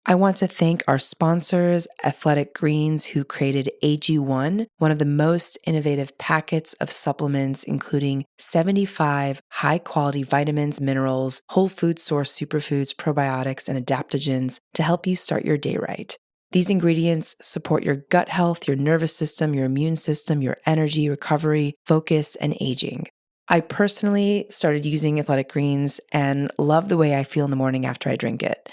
I want to thank our sponsors, Athletic Greens, who created AG1, one of the most innovative packets of supplements, including 75 high-quality vitamins, minerals, whole food source superfoods, probiotics, and adaptogens to help you start your day right. These ingredients support your gut health, your nervous system, your immune system, your energy, recovery, focus, and aging. I personally started using Athletic Greens and love the way I feel in the morning after I drink it.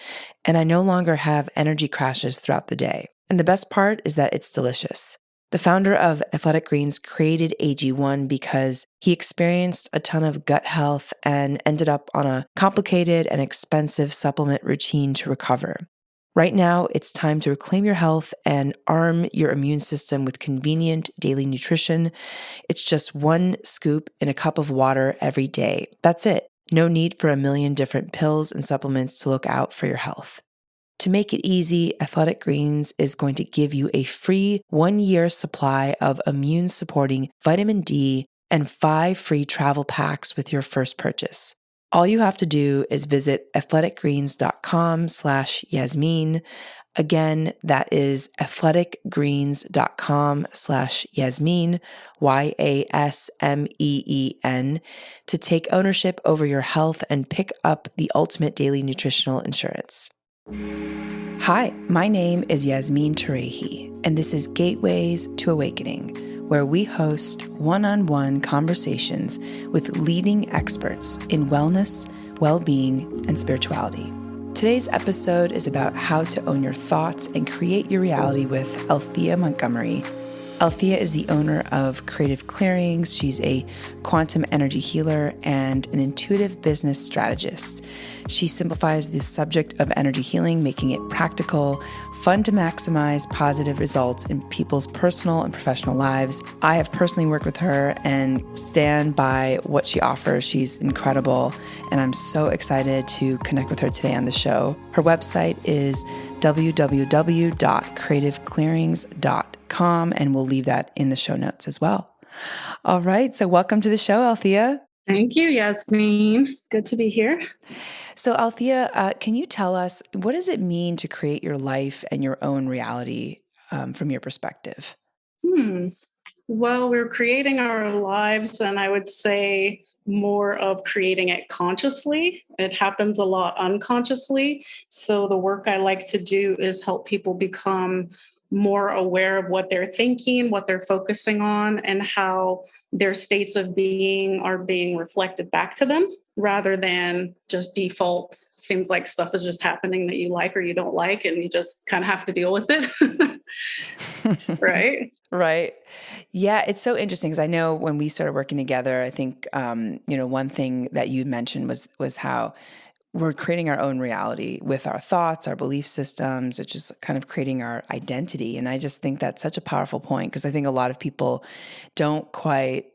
And I no longer have energy crashes throughout the day. And the best part is that it's delicious. The founder of Athletic Greens created AG1 because he experienced a ton of gut health and ended up on a complicated and expensive supplement routine to recover. Right now, it's time to reclaim your health and arm your immune system with convenient daily nutrition. It's just one scoop in a cup of water every day. That's it. No need for a million different pills and supplements to look out for your health. To make it easy, Athletic Greens is going to give you a free 1-year supply of immune-supporting vitamin D and 5 free travel packs with your first purchase. All you have to do is visit athleticgreens.com/Yasmin. Again, that is athleticgreens.com/Yasmin, YASMEEN, to take ownership over your health and pick up the ultimate daily nutritional insurance. Hi, my name is Yasmin Tarehi, and this is Gateways to Awakening, where we host one-on-one conversations with leading experts in wellness, well-being, and spirituality. Today's episode is about how to own your thoughts and create your reality with Althea Montgomery. Althea is the owner of Creative Clearings. She's a quantum energy healer and an intuitive business strategist. She simplifies the subject of energy healing, making it practical, fun to maximize positive results in people's personal and professional lives. I have personally worked with her and stand by what she offers. She's incredible, and I'm so excited to connect with her today on the show. Her website is www.creativeclearings.com, and we'll leave that in the show notes as well. All right, so welcome to the show, Althea. Thank you, Yasmin. Good to be here. So Althea, can you tell us, what does it mean to create your life and your own reality from your perspective? Well, we're creating our lives, and I would say more of creating it consciously. It happens a lot unconsciously. So the work I like to do is help people become more aware of what they're thinking, what they're focusing on, and how their states of being are being reflected back to them rather than just default. Seems like stuff is just happening that you like or you don't like, and you just kind of have to deal with it. Right? Right. Yeah, it's so interesting because I know when we started working together, I think, one thing that you mentioned was how we're creating our own reality with our thoughts, our belief systems, which is kind of creating our identity. And I just think that's such a powerful point because I think a lot of people don't quite,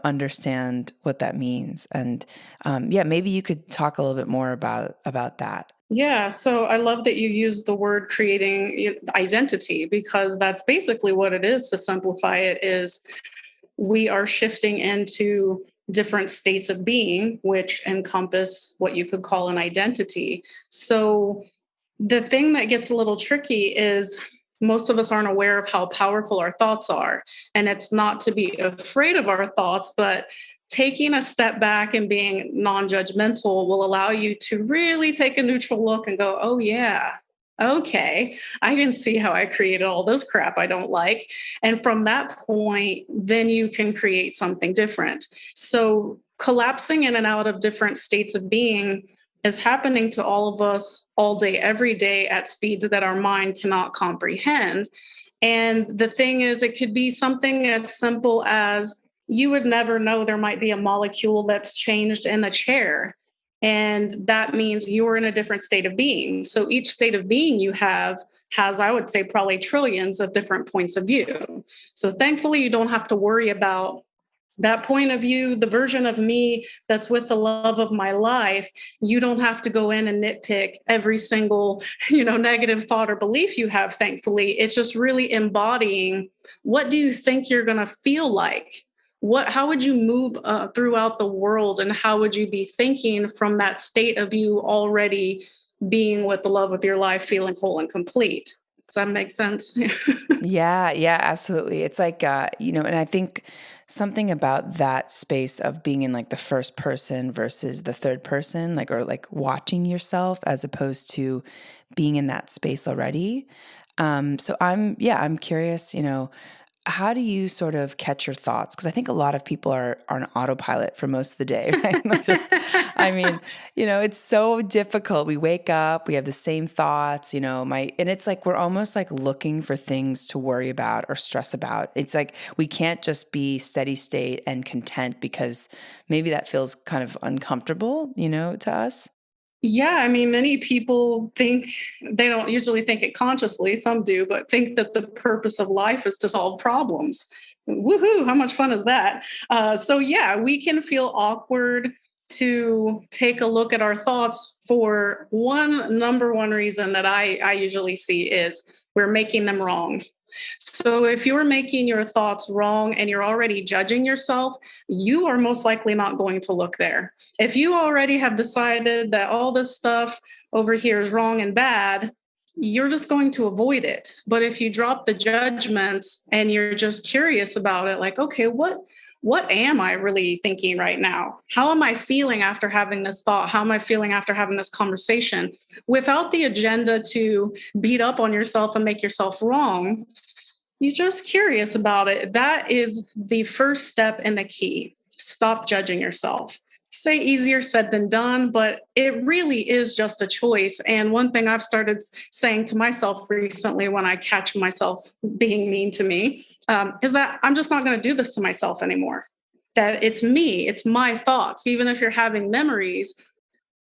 understand what that means. And maybe you could talk a little bit more about that. Yeah, so I love that you use the word creating identity because that's basically what it is. To simplify it, is we are shifting into different states of being, which encompass what you could call an identity. So the thing that gets a little tricky is most of us aren't aware of how powerful our thoughts are. And it's not to be afraid of our thoughts, but taking a step back and being non-judgmental will allow you to really take a neutral look and go, oh, yeah, okay, I can see how I created all this crap I don't like. And from that point, then you can create something different. So collapsing in and out of different states of being is happening to all of us all day, every day at speeds that our mind cannot comprehend. And the thing is, it could be something as simple as you would never know there might be a molecule that's changed in a chair. And that means you're in a different state of being. So each state of being you have has, I would say, probably trillions of different points of view. So thankfully, you don't have to worry about that point of view, the version of me that's with the love of my life. You don't have to go in and nitpick every single, negative thought or belief you have. Thankfully, it's just really embodying, what do you think you're going to feel like? How would you move throughout the world, and how would you be thinking from that state of you already being with the love of your life, feeling whole and complete. Does that make sense? Yeah, yeah, absolutely. It's like, and I think something about that space of being in like the first person versus the third person, like, or like watching yourself as opposed to being in that space already. I'm curious, how do you sort of catch your thoughts? Because I think a lot of people are on autopilot for most of the day, right? Like just, I mean, it's so difficult. We wake up, we have the same thoughts, and it's like we're almost like looking for things to worry about or stress about. It's like we can't just be steady state and content because maybe that feels kind of uncomfortable, to us. Yeah, I mean, many people think they don't usually think it consciously, some do, but think that the purpose of life is to solve problems. Woohoo, how much fun is that? Yeah, we can feel awkward to take a look at our thoughts for one number one reason that I usually see is we're making them wrong. So if you're making your thoughts wrong and you're already judging yourself, you are most likely not going to look there. If you already have decided that all this stuff over here is wrong and bad, you're just going to avoid it. But if you drop the judgments and you're just curious about it, like, okay, what am I really thinking right now? How am I feeling after having this thought? How am I feeling after having this conversation? Without the agenda to beat up on yourself and make yourself wrong, you're just curious about it. That is the first step and the key. Stop judging yourself. Say easier said than done, but it really is just a choice. And one thing I've started saying to myself recently when I catch myself being mean to me is that I'm just not going to do this to myself anymore. That it's me, it's my thoughts. Even if you're having memories,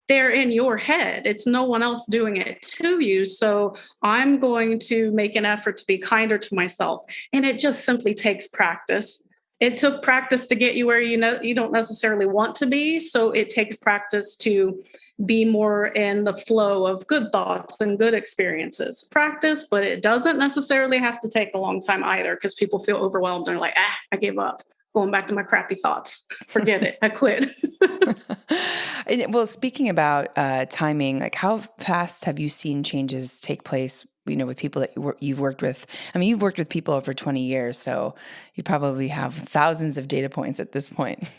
they're in your head. It's no one else doing it to you. So I'm going to make an effort to be kinder to myself. And it just simply takes practice. It took practice to get you where you don't necessarily want to be. So it takes practice to be more in the flow of good thoughts and good experiences. Practice, but it doesn't necessarily have to take a long time either because people feel overwhelmed and are like, I gave up. Going back to my crappy thoughts. Forget it. I quit. Well, speaking about timing, like how fast have you seen changes take place, with people that you've worked with? I mean, you've worked with people over 20 years, so you probably have thousands of data points at this point.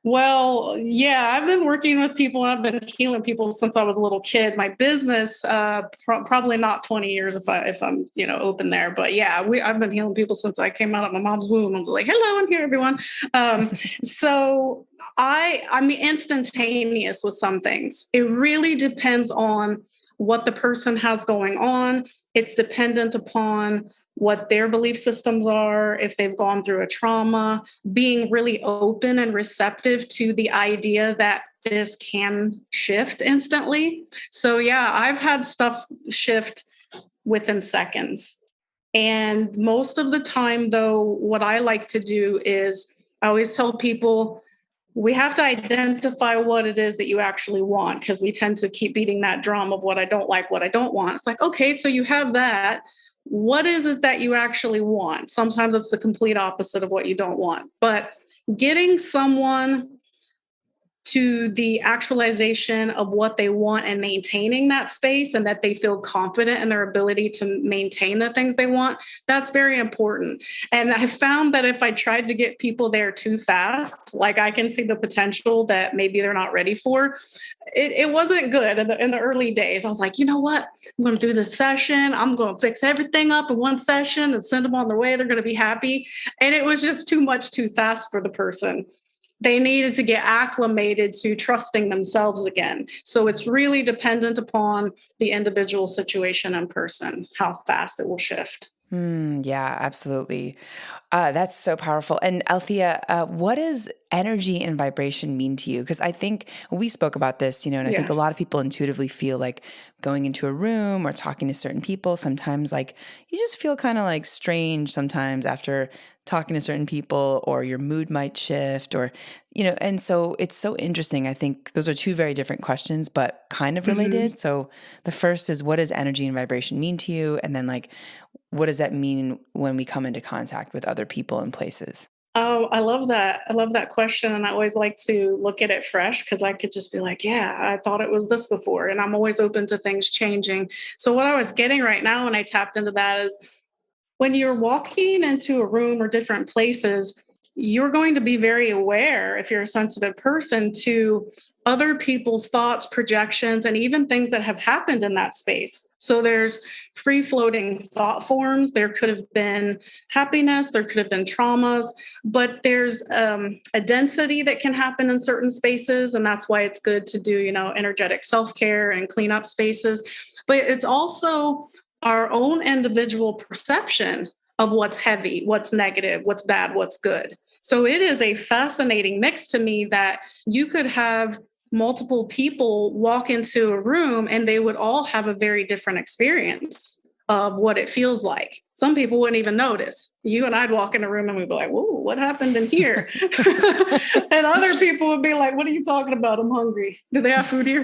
Well, yeah, I've been working with people and I've been healing people since I was a little kid. My business, probably not 20 years if I'm open there, but yeah, I've been healing people since I came out of my mom's womb. I'm like, hello, I'm here, everyone. So I'm instantaneous with some things. It really depends on what the person has going on. It's dependent upon what their belief systems are, if they've gone through a trauma, being really open and receptive to the idea that this can shift instantly. So, yeah, I've had stuff shift within seconds. And most of the time, though, what I like to do is I always tell people we have to identify what it is that you actually want because we tend to keep beating that drum of what I don't like, what I don't want. It's like, okay, so you have that. What is it that you actually want? Sometimes it's the complete opposite of what you don't want. But getting someone to the actualization of what they want and maintaining that space and that they feel confident in their ability to maintain the things they want, that's very important. And I found that if I tried to get people there too fast, like I can see the potential that maybe they're not ready for. It wasn't good in the early days. I was like, you know what? I'm going to do this session. I'm going to fix everything up in one session and send them on their way. They're going to be happy. And it was just too much too fast for the person. They needed to get acclimated to trusting themselves again. So it's really dependent upon the individual situation and person, how fast it will shift. Yeah, absolutely. That's so powerful. And Althea, what does energy and vibration mean to you? Because I think we spoke about this, and I think Yeah. a lot of people intuitively feel like going into a room or talking to certain people, sometimes like you just feel kind of like strange sometimes after talking to certain people, or your mood might shift, or, and so it's so interesting. I think those are two very different questions, but kind of Mm-hmm. related. So the first is, what does energy and vibration mean to you? And then, like, what does that mean when we come into contact with other people and places? I love that. I love that question. And I always like to look at it fresh because I could just be like, yeah, I thought it was this before. And I'm always open to things changing. So, what I was getting right now when I tapped into that is when you're walking into a room or different places, you're going to be very aware, if you're a sensitive person, to other people's thoughts, projections, and even things that have happened in that space. So there's free floating thought forms. There could have been happiness, there could have been traumas, but there's a density that can happen in certain spaces. And that's why it's good to do, energetic self care and clean up spaces. But it's also our own individual perception of what's heavy, what's negative, what's bad, what's good. So it is a fascinating mix to me that you could have multiple people walk into a room and they would all have a very different experience of what it feels like. Some people wouldn't even notice. You and I'd walk in a room and we'd be like, whoa, what happened in here? And other people would be like, what are you talking about? I'm hungry. Do they have food here?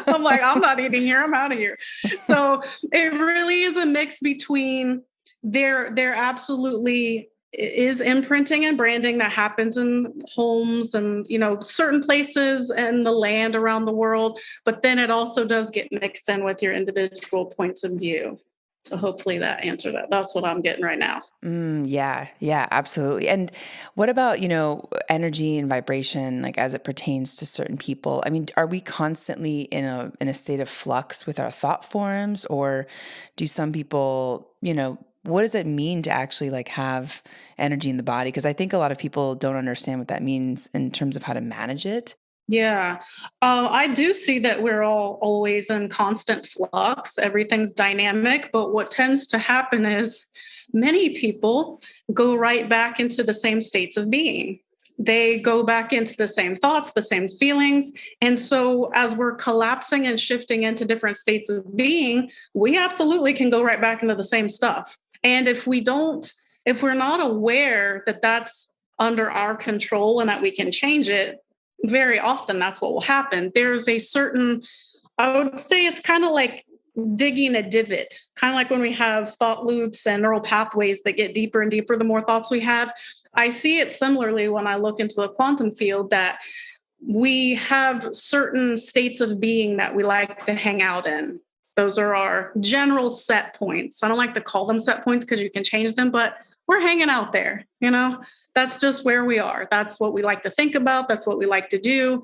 I'm like, I'm not eating here. I'm out of here. So it really is a mix between there absolutely is imprinting and branding that happens in homes and certain places and the land around the world, but then it also does get mixed in with your individual points of view. So hopefully that answered that. That's what I'm getting right now. Yeah, yeah, absolutely. And what about, energy and vibration, like as it pertains to certain people? I mean, are we constantly in a state of flux with our thought forms, or do some people, what does it mean to actually like have energy in the body? Because I think a lot of people don't understand what that means in terms of how to manage it. Yeah, I do see that we're all always in constant flux. Everything's dynamic. But what tends to happen is many people go right back into the same states of being. They go back into the same thoughts, the same feelings. And so, as we're collapsing and shifting into different states of being, we absolutely can go right back into the same stuff. And if we're not aware that that's under our control and that we can change it, very often that's what will happen. There's a certain, I would say it's kind of like digging a divot, kind of like when we have thought loops and neural pathways that get deeper and deeper the more thoughts we have. I see it similarly when I look into the quantum field, that we have certain states of being that we like to hang out in. Those are our general set points. I don't like to call them set points because you can change them, but we're hanging out there, that's just where we are. That's what we like to think about. That's what we like to do.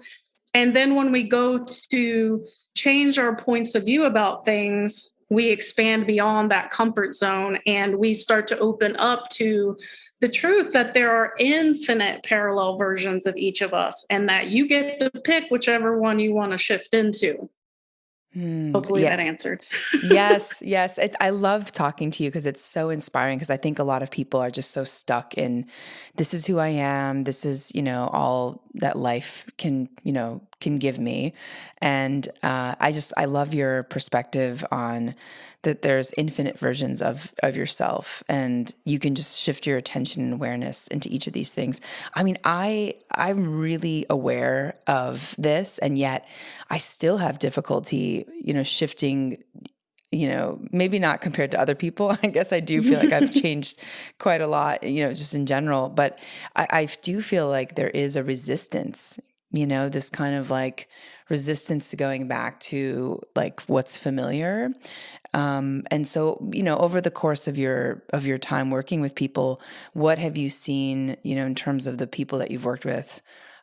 And then when we go to change our points of view about things, we expand beyond that comfort zone and we start to open up to the truth that there are infinite parallel versions of each of us and that you get to pick whichever one you want to shift into. Hopefully Yeah. that answered. Yes, yes. I love talking to you because it's so inspiring, because I think a lot of people are just so stuck in, this is who I am. This is, all that life can give me. And I love your perspective on that there's infinite versions of yourself, and you can just shift your attention and awareness into each of these things. I mean, I'm really aware of this, and yet I still have difficulty, shifting, maybe not compared to other people. I guess I do feel like I've changed quite a lot, just in general, but I do feel like there is a resistance, this kind of like resistance to going back to like what's familiar. And so, over the course of your time working with people, what have you seen, in terms of the people that you've worked with,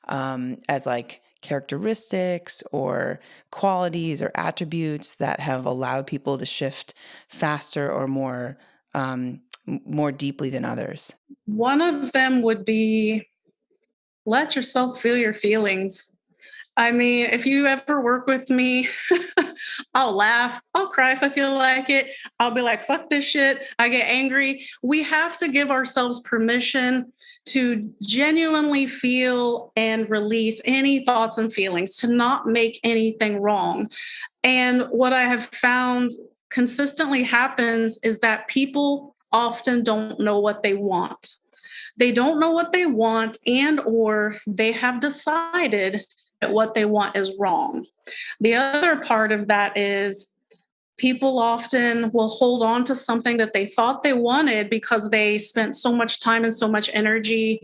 as like characteristics or qualities or attributes that have allowed people to shift faster or more deeply than others? One of them would be let yourself feel your feelings. I mean, if you ever work with me, I'll laugh. I'll cry if I feel like it. I'll be like, fuck this shit. I get angry. We have to give ourselves permission to genuinely feel and release any thoughts and feelings, to not make anything wrong. And what I have found consistently happens is that people often don't know what they want. They don't know what they want, and or they have decided that what they want is wrong. The other part of that is People often will hold on to something that they thought they wanted because they spent so much time and so much energy,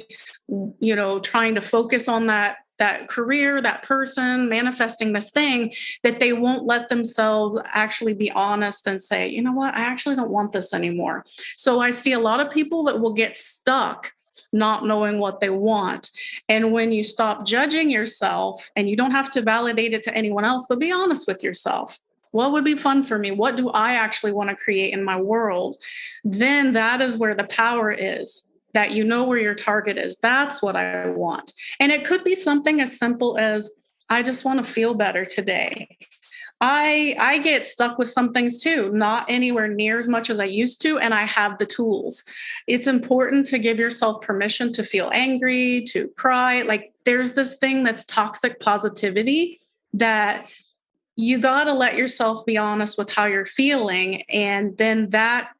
trying to focus on that career, that person, manifesting this thing, that they won't let themselves actually be honest and say, you know what, I actually don't want this anymore. So I see a lot of people that will get stuck not knowing what they want. And when you stop judging yourself, and you don't have to validate it to anyone else, but be honest with yourself. What would be fun for me? What do I actually want to create in my world? Then that is where the power is, that you know where your target is. That's what I want. And it could be something as simple as, I just want to feel better today. I get stuck with some things too, not anywhere near as much as I used to, and I have the tools. It's important to give yourself permission to feel angry, to cry. Like, there's this thing that's toxic positivity, that you got to let yourself be honest with how you're feeling, and then that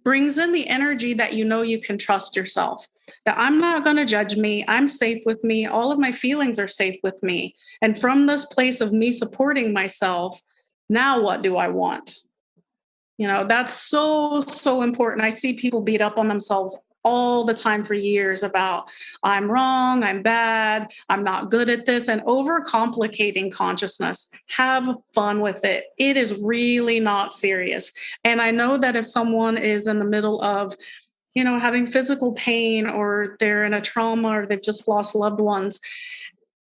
brings in the energy that you can trust yourself, that I'm not going to judge me. I'm safe with me. All of my feelings are safe with me. And from this place of me supporting myself, now what do I want? That's so, so important. I see people beat up on themselves all the time for years about, I'm wrong, I'm bad, I'm not good at this, and overcomplicating consciousness. Have fun with it. It is really not serious. And I know that if someone is in the middle of, having physical pain, or they're in a trauma, or they've just lost loved ones,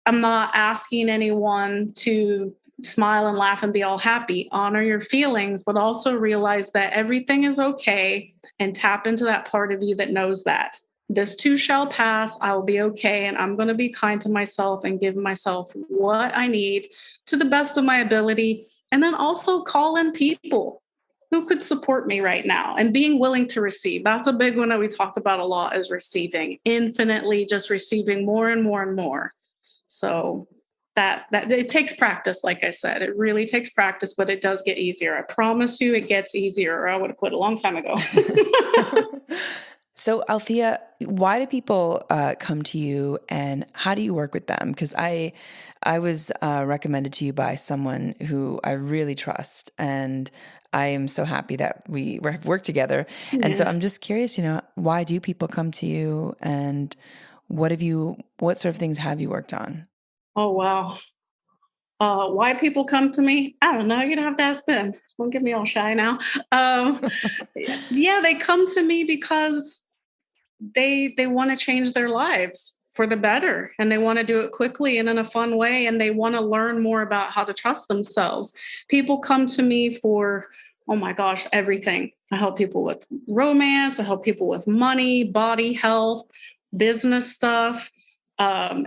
I'm not asking anyone to smile and laugh and be all happy. Honor your feelings, but also realize that everything is okay, and tap into that part of you that knows that this too shall pass. I will be okay. And I'm going to be kind to myself and give myself what I need to the best of my ability. And then also call in people who could support me right now, and being willing to receive. That's a big one that we talk about a lot, is receiving, infinitely just receiving more and more and more. So that it takes practice. Like I said, it really takes practice, but it does get easier. I promise you it gets easier, or I would have quit a long time ago. So, Althea, why do people come to you, and how do you work with them? Because I was recommended to you by someone who I really trust, and I am so happy that we work together. Yeah. And so I'm just curious, why do people come to you, and what sort of things have you worked on? Oh, wow. Why people come to me? I don't know. You'd have to ask them. Don't get me all shy now. Um, yeah, they come to me because they want to change their lives for the better, and they want to do it quickly and in a fun way, and they want to learn more about how to trust themselves. People come to me for, oh my gosh, everything. I help people with romance, I help people with money, body health, business stuff.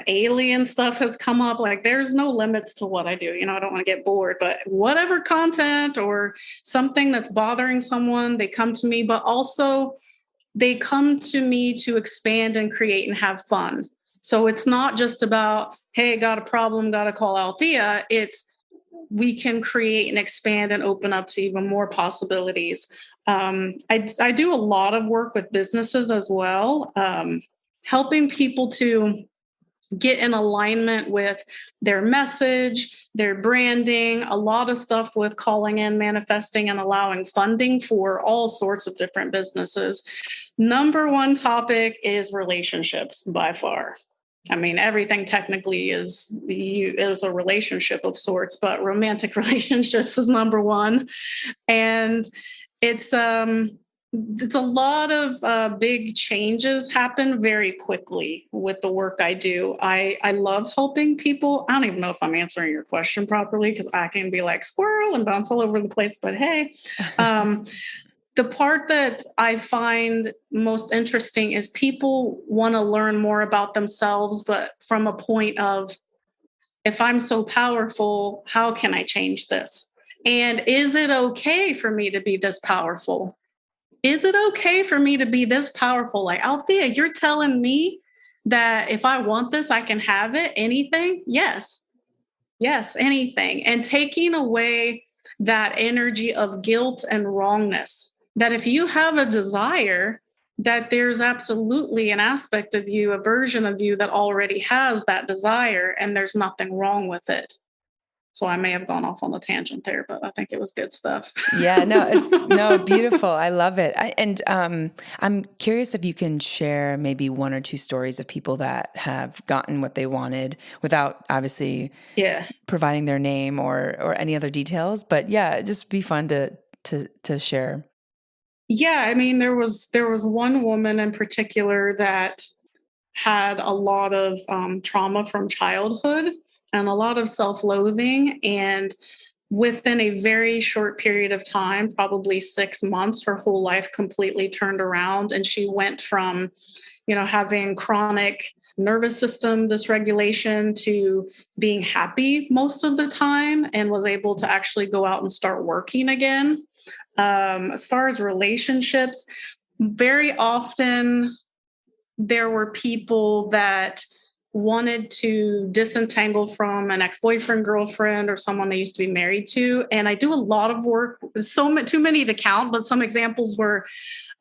Alien stuff has come up. Like, there's no limits to what I do. I don't want to get bored, but whatever content or something that's bothering someone, they come to me. But also, they come to me to expand and create and have fun. So it's not just about, hey, got a problem, got to call Althea. It's, we can create and expand and open up to even more possibilities. I do a lot of work with businesses as well, helping people to get in alignment with their message, their branding, a lot of stuff with calling in, manifesting, and allowing funding for all sorts of different businesses. Number one topic is relationships by far. I mean, everything technically is a relationship of sorts, but romantic relationships is number one. And it's a lot of big changes happen very quickly with the work I do. I love helping people. I don't even know if I'm answering your question properly, because I can be like squirrel and bounce all over the place. But hey, the part that I find most interesting is people want to learn more about themselves, but from a point of, if I'm so powerful, how can I change this? And is it okay for me to be this powerful? Is it okay for me to be this powerful? Like, Althea, you're telling me that if I want this, I can have it? Anything? Yes. Yes, anything. And taking away that energy of guilt and wrongness, that if you have a desire, that there's absolutely an aspect of you, a version of you that already has that desire, and there's nothing wrong with it. So I may have gone off on a tangent there, but I think it was good stuff. Yeah, no, it's no beautiful. I love it. I'm curious if you can share maybe one or two stories of people that have gotten what they wanted without obviously Yeah. providing their name or any other details. But yeah, it'd just be fun to share. Yeah, I mean, there was one woman in particular that had a lot of trauma from childhood and a lot of self-loathing, and within a very short period of time, probably 6 months, her whole life completely turned around, and she went from, having chronic nervous system dysregulation to being happy most of the time, and was able to actually go out and start working again. As far as relationships, very often there were people that wanted to disentangle from an ex-boyfriend, girlfriend, or someone they used to be married to. And I do a lot of work, too many to count, but some examples were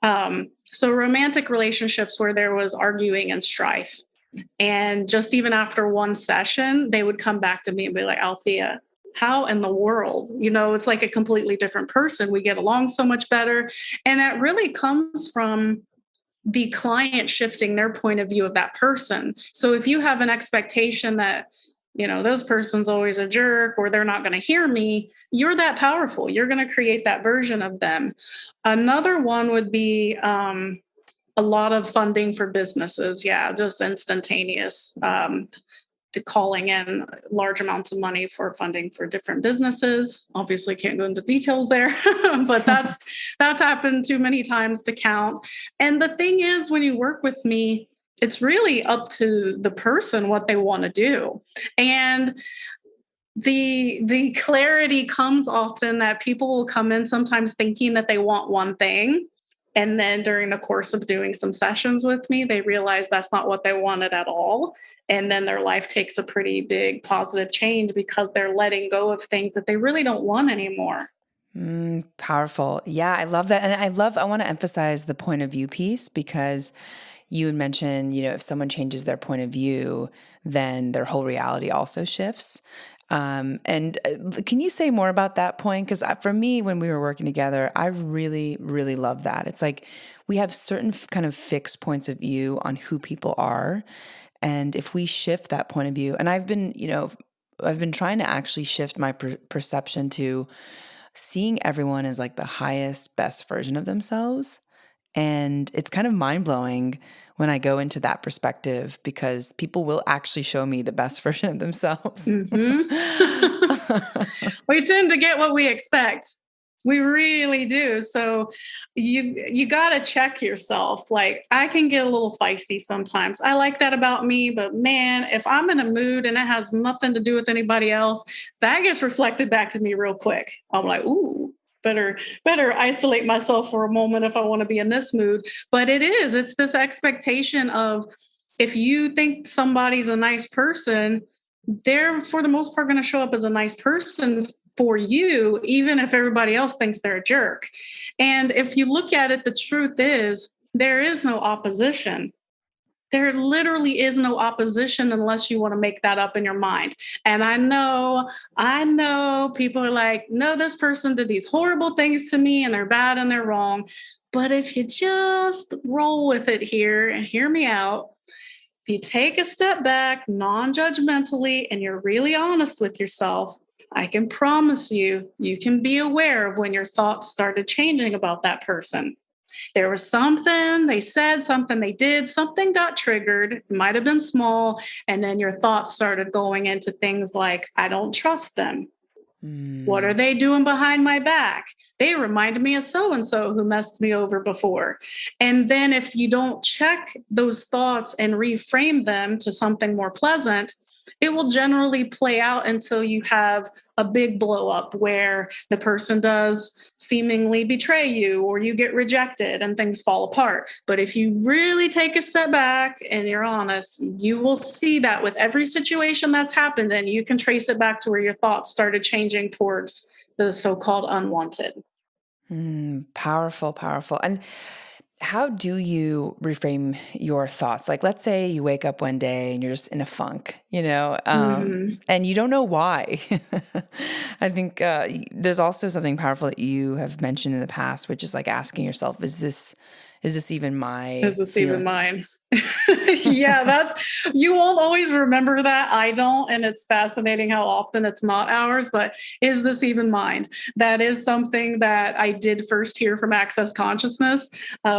so romantic relationships where there was arguing and strife. And just even after one session, they would come back to me and be like, Althea, how in the world? It's like a completely different person. We get along so much better. And that really comes from the client shifting their point of view of that person. So if you have an expectation that, this person's always a jerk or they're not going to hear me, you're that powerful. You're going to create that version of them. Another one would be a lot of funding for businesses. Yeah, just instantaneous. To calling in large amounts of money for funding for different businesses. Obviously can't go into details there, but that's happened too many times to count. And the thing is, when you work with me, it's really up to the person what they want to do. And the clarity comes often that people will come in sometimes thinking that they want one thing. And then during the course of doing some sessions with me, they realize that's not what they wanted at all. And then their life takes a pretty big positive change because they're letting go of things that they really don't want anymore. Powerful. Yeah, I love that. And I want to emphasize the point of view piece because you had mentioned, if someone changes their point of view, then their whole reality also shifts. And can you say more about that point? Because for me, when we were working together, I really, really love that. It's like we have certain kind of fixed points of view on who people are. And if we shift that point of view, and I've been trying to actually shift my perception to seeing everyone as like the highest, best version of themselves. And it's kind of mind blowing when I go into that perspective because people will actually show me the best version of themselves. Mm-hmm. We tend to get what we expect. We really do. So you got to check yourself. Like, I can get a little feisty sometimes. I like that about me, but man, if I'm in a mood and it has nothing to do with anybody else, that gets reflected back to me real quick. I'm like, ooh, better isolate myself for a moment if I want to be in this mood. But it's this expectation of, if you think somebody's a nice person, they're for the most part going to show up as a nice person for you, even if everybody else thinks they're a jerk. And if you look at it, the truth is there is no opposition. There literally is no opposition unless you want to make that up in your mind. And I know people are like, no, this person did these horrible things to me and they're bad and they're wrong. But if you just roll with it here and hear me out, if you take a step back non-judgmentally and you're really honest with yourself, I can promise you, you can be aware of when your thoughts started changing about that person. There was something they said, something they did, something got triggered. It might have been small. And then your thoughts started going into things like, I don't trust them. What are they doing behind my back? They reminded me of so-and-so who messed me over before. And then if you don't check those thoughts and reframe them to something more pleasant, it will generally play out until you have a big blow up where the person does seemingly betray you or you get rejected and things fall apart. But if you really take a step back and you're honest, you will see that with every situation that's happened, and you can trace it back to where your thoughts started changing towards the so-called unwanted. Powerful, powerful. And how do you reframe your thoughts? Like, let's say you wake up one day and you're just in a funk, and you don't know why. I think there's also something powerful that you have mentioned in the past, which is like asking yourself, is this even my Is this even feeling? mine? Yeah, you won't always remember that. I don't. And it's fascinating how often it's not ours, but is this even mine? That is something that I did first hear from Access Consciousness.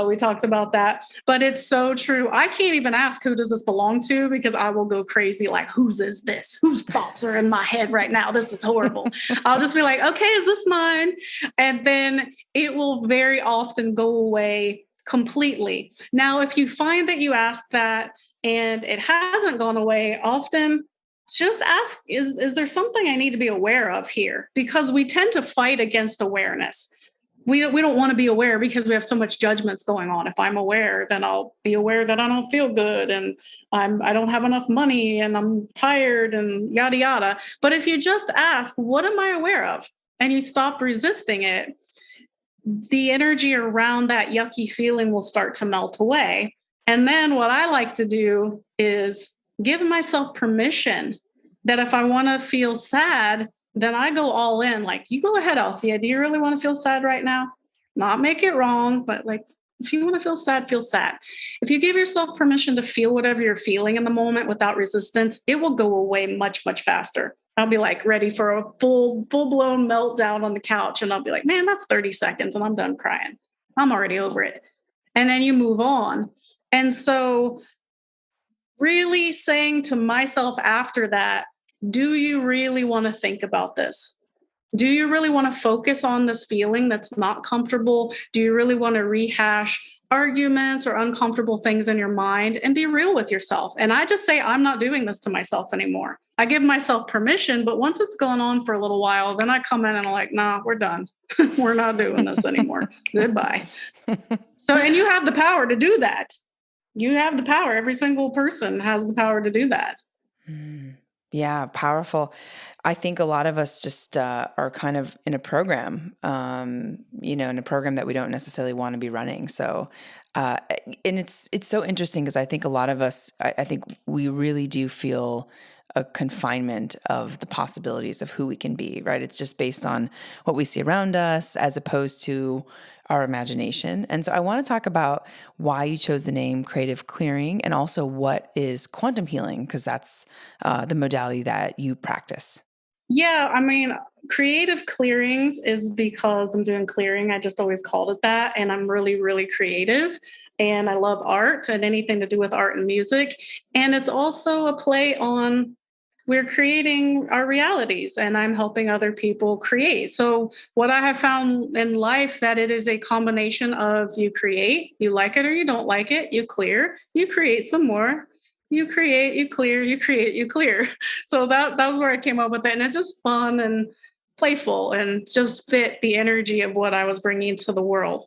We talked about that, but it's so true. I can't even ask who does this belong to because I will go crazy like, whose is this? Whose thoughts are in my head right now? This is horrible. I'll just be like, okay, is this mine? And then it will very often go away completely. Now, if you find that you ask that and it hasn't gone away, often just ask, is there something I need to be aware of here? Because we tend to fight against awareness. We don't want to be aware because we have so much judgments going on. If I'm aware, then I'll be aware that I don't feel good and I don't have enough money and I'm tired and yada yada. But if you just ask, what am I aware of? And you stop resisting it, the energy around that yucky feeling will start to melt away. And then what I like to do is give myself permission that if I want to feel sad, then I go all in. Like, you go ahead, Althea. Do you really want to feel sad right now? Not make it wrong, but like, if you want to feel sad, feel sad. If you give yourself permission to feel whatever you're feeling in the moment without resistance, it will go away much, much faster. I'll be like ready for a full blown meltdown on the couch. And I'll be like, man, that's 30 seconds and I'm done crying. I'm already over it. And then you move on. And so, really saying to myself after that, do you really want to think about this? Do you really want to focus on this feeling that's not comfortable? Do you really want to rehash arguments or uncomfortable things in your mind and be real with yourself? And I just say, I'm not doing this to myself anymore. I give myself permission, but once it's gone on for a little while, then I come in and I'm like, nah, we're done. We're not doing this anymore. Goodbye. So, and you have the power to do that. You have the power. Every single person has the power to do that. Yeah, powerful. I think a lot of us just are kind of in a program, in a program that we don't necessarily want to be running. So, and it's so interesting because I think a lot of us, I think we really do feel a confinement of the possibilities of who we can be, right? It's just based on what we see around us as opposed to our imagination. And so I want to talk about why you chose the name Creative Clearing and also what is quantum healing, because that's the modality that you practice. Yeah, I mean, creative clearings is because I'm doing clearing. I just always called it that. And I'm really, really creative. And I love art and anything to do with art and music. And it's also a play on we're creating our realities and I'm helping other people create. So what I have found in life that it is a combination of you create, you like it or you don't like it, you clear, you create some more, you create, you clear, you create, you clear. So that was where I came up with it. And it's just fun and playful and just fit the energy of what I was bringing to the world.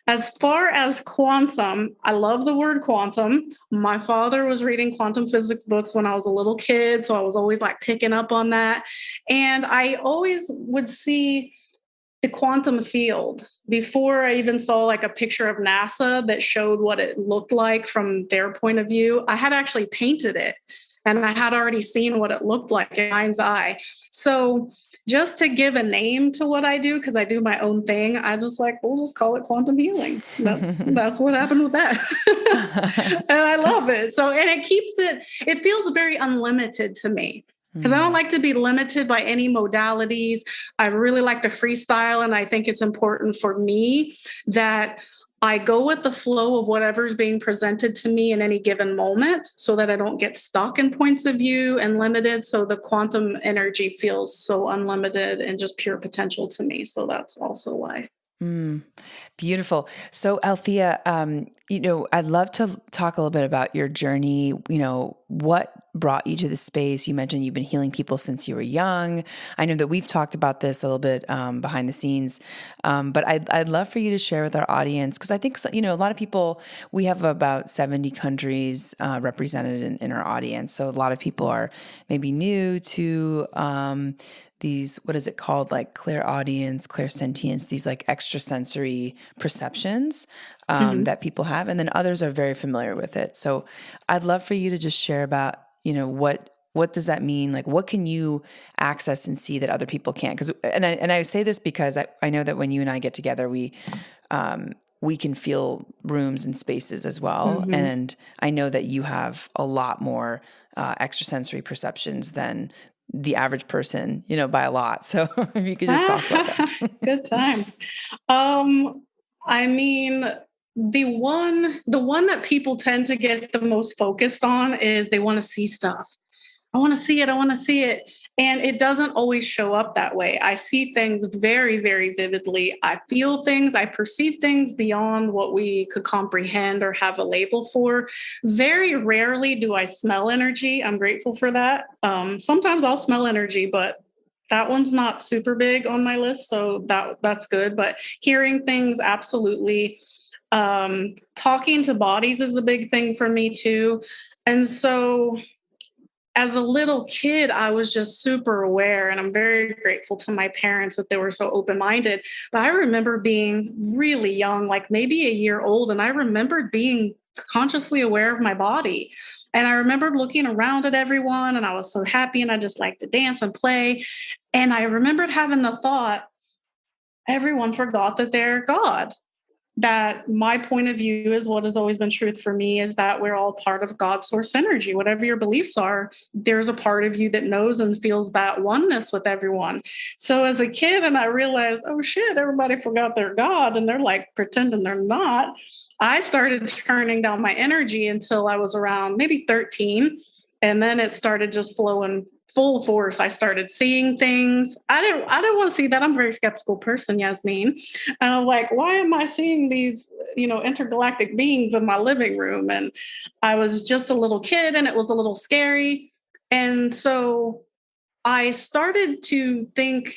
As far as quantum, I love the word quantum. My father was reading quantum physics books when I was a little kid, so I was always like picking up on that. And I always would see the quantum field before I even saw like a picture of NASA that showed what it looked like from their point of view. I had actually painted it and I had already seen what it looked like in mind's eye. So just to give a name to what I do, because I do my own thing, I just like, we'll just call it quantum healing. That's what happened with that. And I love it. So, and it feels very unlimited to me because I don't like to be limited by any modalities. I really like to freestyle. And I think it's important for me that I go with the flow of whatever's being presented to me in any given moment so that I don't get stuck in points of view and limited. So the quantum energy feels so unlimited and just pure potential to me. So that's also why. Beautiful. So, Althea, I'd love to talk a little bit about your journey. What brought you to the space? You mentioned you've been healing people since you were young. I know that we've talked about this a little bit behind the scenes, but I'd love for you to share with our audience because I think a lot of people. We have about 70 countries represented in our audience, so a lot of people are maybe new to these, what is it called? Like clairaudience, clairsentience, these like extrasensory perceptions Hmm. that people have. And then others are very familiar with it. So I'd love for you to just share about, what does that mean? Like, what can you access and see that other people can't? Because, and I say this because I know that when you and I get together, we can feel rooms and spaces as well. Hmm. And I know that you have a lot more extrasensory perceptions than the average person, by a lot. So if you could just talk about that. Good times. I mean, the one that people tend to get the most focused on is they want to see stuff. I want to see it. I want to see it. And it doesn't always show up that way. I see things very, very vividly. I feel things. I perceive things beyond what we could comprehend or have a label for. Very rarely do I smell energy. I'm grateful for that. Sometimes I'll smell energy, but that one's not super big on my list. So that's good. But hearing things, absolutely. Talking to bodies is a big thing for me too. And so as a little kid, I was just super aware, and I'm very grateful to my parents that they were so open minded. But I remember being really young, like maybe a year old, and I remembered being consciously aware of my body. And I remembered looking around at everyone, and I was so happy, and I just liked to dance and play. And I remembered having the thought, everyone forgot that they're God, that my point of view is what has always been truth for me is that we're all part of God's source energy. Whatever your beliefs are, there's a part of you that knows and feels that oneness with everyone. So as a kid, and I realized, oh shit, everybody forgot their God and they're like pretending they're not. I started turning down my energy until I was around maybe 13. And then it started just flowing full force. I started seeing things. I didn't want to see that. I'm a very skeptical person, Yasmin. And I'm like, why am I seeing these, intergalactic beings in my living room? And I was just a little kid and it was a little scary. And so I started to think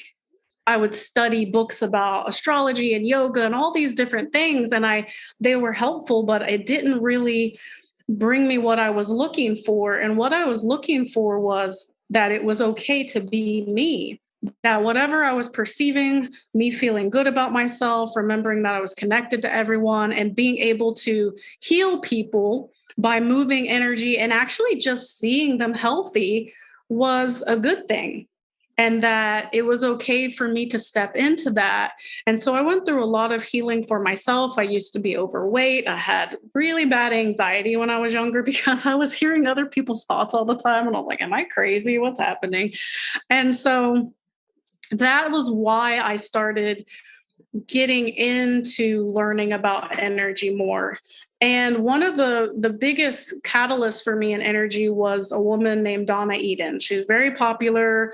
I would study books about astrology and yoga and all these different things. And they were helpful, but it didn't really bring me what I was looking for. And what I was looking for was that it was okay to be me, that whatever I was perceiving, me feeling good about myself, remembering that I was connected to everyone and being able to heal people by moving energy and actually just seeing them healthy was a good thing. And that it was okay for me to step into that. And so I went through a lot of healing for myself. I used to be overweight. I had really bad anxiety when I was younger because I was hearing other people's thoughts all the time. And I'm like, am I crazy? What's happening? And so that was why I started getting into learning about energy more. And one of the biggest catalysts for me in energy was a woman named Donna Eden. She was very popular.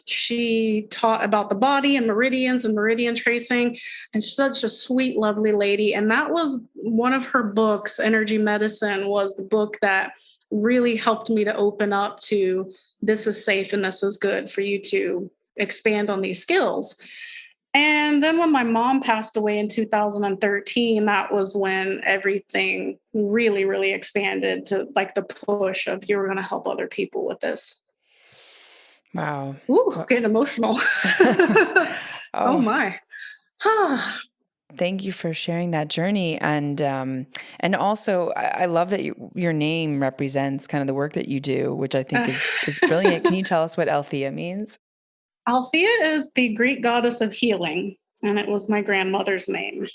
She taught about the body and meridians and meridian tracing, and she's such a sweet, lovely lady. And that was one of her books, Energy Medicine, was the book that really helped me to open up to this is safe and this is good for you to expand on these skills. And then when my mom passed away in 2013, that was when everything really, really expanded to like the push of you were going to help other people with this. Wow. Ooh, Well, getting emotional. Oh oh, my. thank you for sharing that journey. And also I love that your name represents kind of the work that you do, which I think is brilliant. Can you tell us what Althea means? Althea is the Greek goddess of healing, and it was my grandmother's name.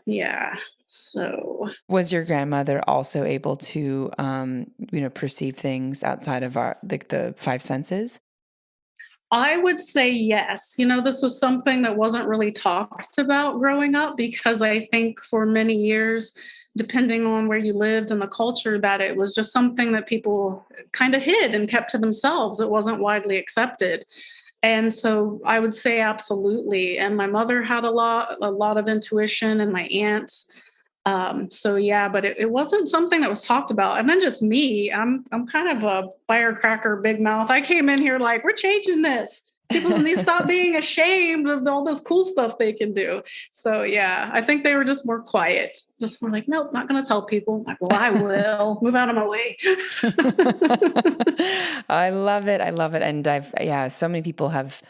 Yeah. So Was your grandmother also able to, perceive things outside of the five senses? I would say yes. This was something that wasn't really talked about growing up because I think for many years, depending on where you lived and the culture, that it was just something that people kind of hid and kept to themselves. It wasn't widely accepted. And so I would say absolutely. And my mother had a lot of intuition, and my aunts. So yeah, but it wasn't something that was talked about. And then just me, I'm kind of a firecracker, big mouth. I came in here like, we're changing this. People need to stop being ashamed of all this cool stuff they can do. So yeah, I think they were just more quiet. Just more like, nope, not gonna tell people. I'm like, well, I will. Move out of my way. I love it. I love it. And yeah, so many people have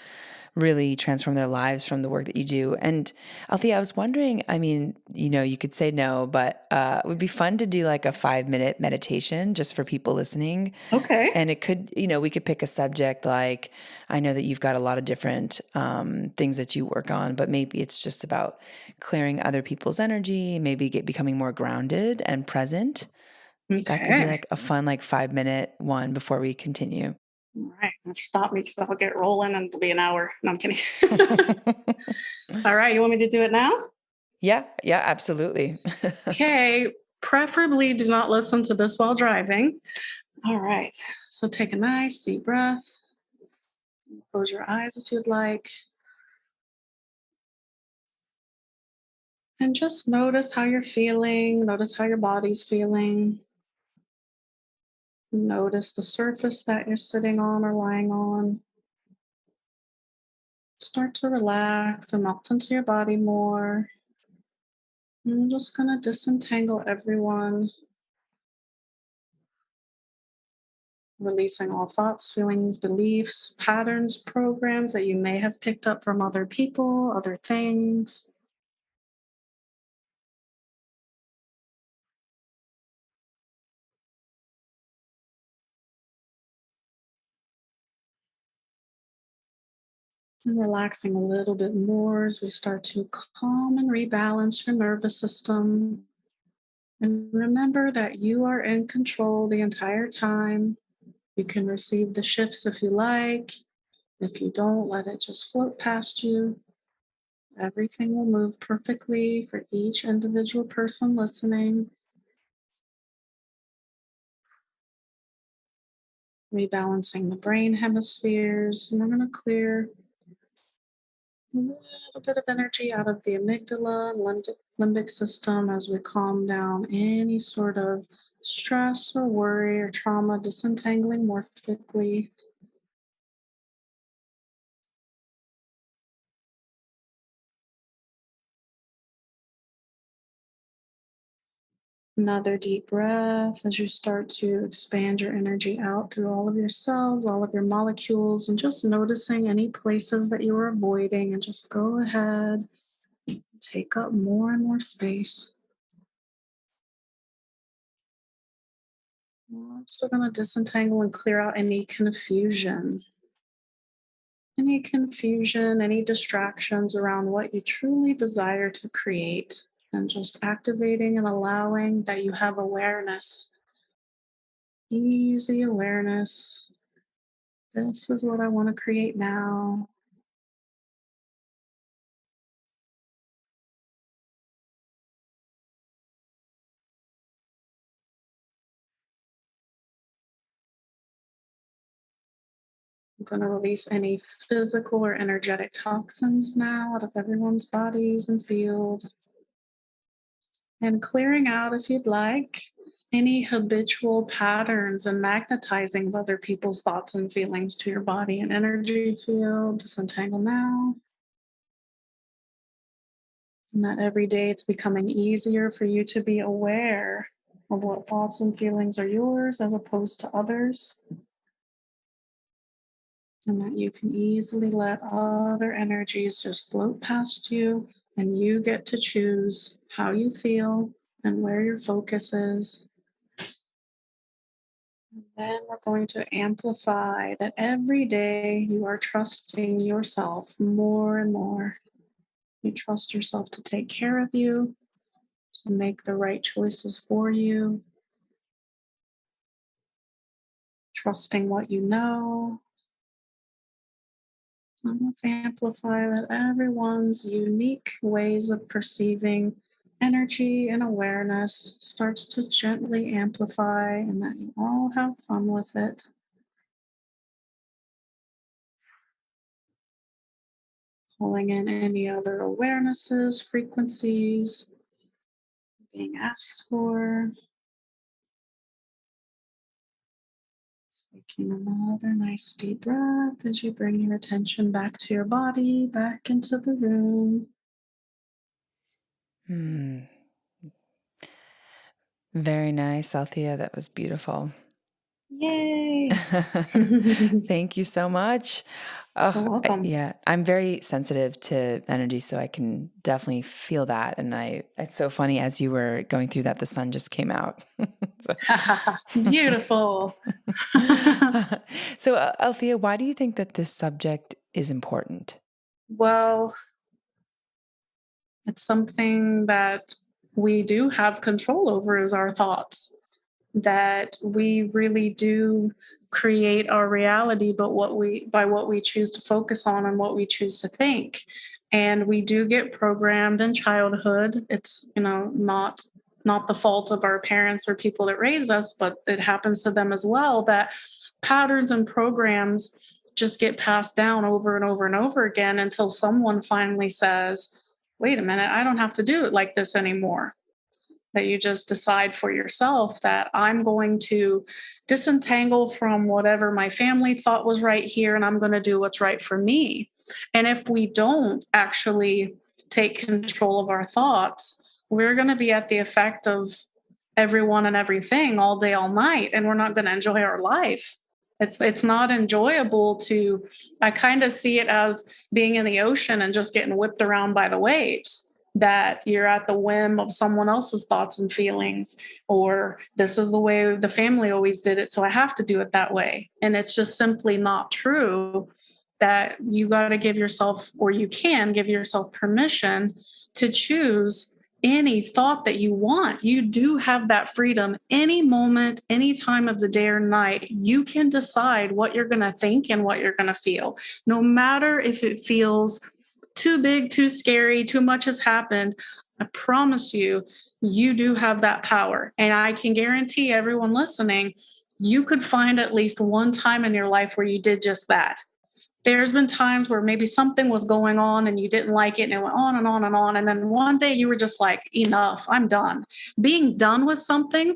really transformed their lives from the work that you do. And Althea, I was wondering, I mean, you could say no, but it would be fun to do like a 5-minute meditation just for people listening. Okay. And it could, we could pick a subject like, I know that you've got a lot of different things that you work on, but maybe it's just about clearing other people's energy, maybe becoming more grounded and present. That could be Okay. like a fun, like 5-minute one before we continue. All right. Stop me because I'll get rolling and it'll be an hour. No, I'm kidding. All right. You want me to do it now? Yeah, yeah, absolutely. Okay. Preferably do not listen to this while driving. All right. So take a nice deep breath. Close your eyes if you'd like. And just notice how you're feeling. Notice how your body's feeling. Notice the surface that you're sitting on or lying on. Start to relax and melt into your body more. I'm just going to disentangle everyone, releasing all thoughts, feelings, beliefs, patterns, programs that you may have picked up from other people, other things. And relaxing a little bit more as we start to calm and rebalance your nervous system. And remember that you are in control the entire time. You can receive the shifts if you like. If you don't, let it just float past you. Everything will move perfectly for each individual person listening. Rebalancing the brain hemispheres. And we're going to clear a little bit of energy out of the amygdala and limbic system as we calm down any sort of stress or worry or trauma, disentangling more quickly. Another deep breath as you start to expand your energy out through all of your cells, all of your molecules, and just noticing any places that you are avoiding, and just go ahead and take up more and more space. We're also going to disentangle and clear out any confusion, any distractions around what you truly desire to create, and just activating and allowing that you have awareness, easy awareness. This is what I want to create now. I'm going to release any physical or energetic toxins now out of everyone's bodies and field. And clearing out, if you'd like, any habitual patterns and magnetizing of other people's thoughts and feelings to your body and energy field. Disentangle now. And that every day it's becoming easier for you to be aware of what thoughts and feelings are yours as opposed to others. And that you can easily let other energies just float past you, and you get to choose how you feel and where your focus is. And then we're going to amplify that every day you are trusting yourself more and more. You trust yourself to take care of you, to make the right choices for you, trusting what you know. And let's amplify that everyone's unique ways of perceiving energy and awareness starts to gently amplify, and that you all have fun with it. Pulling in any other awarenesses, frequencies being asked for. Taking another nice deep breath as you bring your attention back to your body, back into the room. Hmm. Very nice, Althea. That was beautiful. Yay! Thank you so much. So welcome. Yeah, I'm very sensitive to energy, so I can definitely feel that. And it's so funny as you were going through that, the sun just came out. So, Beautiful. so Althea, why do you think that this subject is important? Well, it's something that we do have control over is our thoughts. That we really do create our reality, but what we choose to focus on and what we choose to think. And we do get programmed in childhood. It's, not the fault of our parents or people that raised us, but it happens to them as well, that patterns and programs just get passed down over and over and over again until someone finally says, wait a minute, I don't have to do it like this anymore. That you just decide for yourself that I'm going to disentangle from whatever my family thought was right here, and I'm going to do what's right for me. And if we don't actually take control of our thoughts, we're going to be at the effect of everyone and everything all day, all night, and we're not going to enjoy our life. It's not enjoyable to. I kind of see it as being in the ocean and just getting whipped around by the waves, that you're at the whim of someone else's thoughts and feelings, or this is the way the family always did it, so I have to do it that way. And it's just simply not true. That you got to give yourself, or you can give yourself permission to choose any thought that you want. You do have that freedom any moment, any time of the day or night. You can decide what you're going to think and what you're going to feel, no matter if it feels too big, too scary, too much has happened. I promise you, you do have that power. And I can guarantee everyone listening, you could find at least one time in your life where you did just that. There's been times where maybe something was going on and you didn't like it and it went on and on and on. And then one day you were just like, enough, I'm done. Being done with something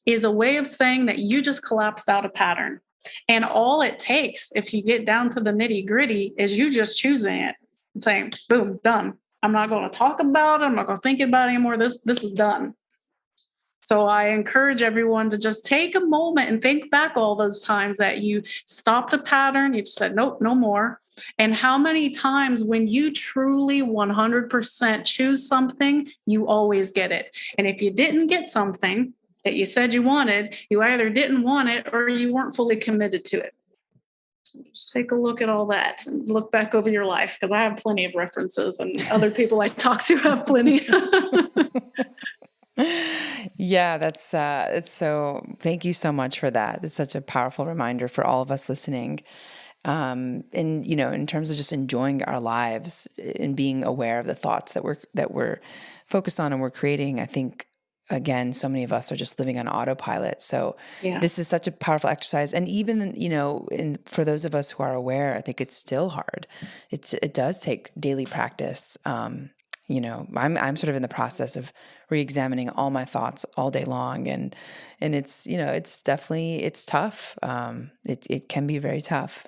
is a way of saying that you just collapsed out a pattern. And all it takes, if you get down to the nitty gritty, is you just choosing it and saying, boom, done. I'm not going to talk about it. I'm not going to think about it anymore. This is done. So I encourage everyone to just take a moment and think back all those times that you stopped a pattern, you just said, nope, no more. And how many times when you truly 100% choose something, you always get it. And if you didn't get something that you said you wanted, you either didn't want it or you weren't fully committed to it. So just take a look at all that and look back over your life, because I have plenty of references and other people I talk to have plenty. Yeah, it's so, thank you so much for that. It's such a powerful reminder for all of us listening. And in terms of just enjoying our lives and being aware of the thoughts that we're focused on and we're creating, I think again, so many of us are just living on autopilot. So Yeah. this is such a powerful exercise. And even, for those of us who are aware, I think it's still hard. It does take daily practice. I'm sort of in the process of re-examining all my thoughts all day long, and it's definitely, it's tough. It can be very tough.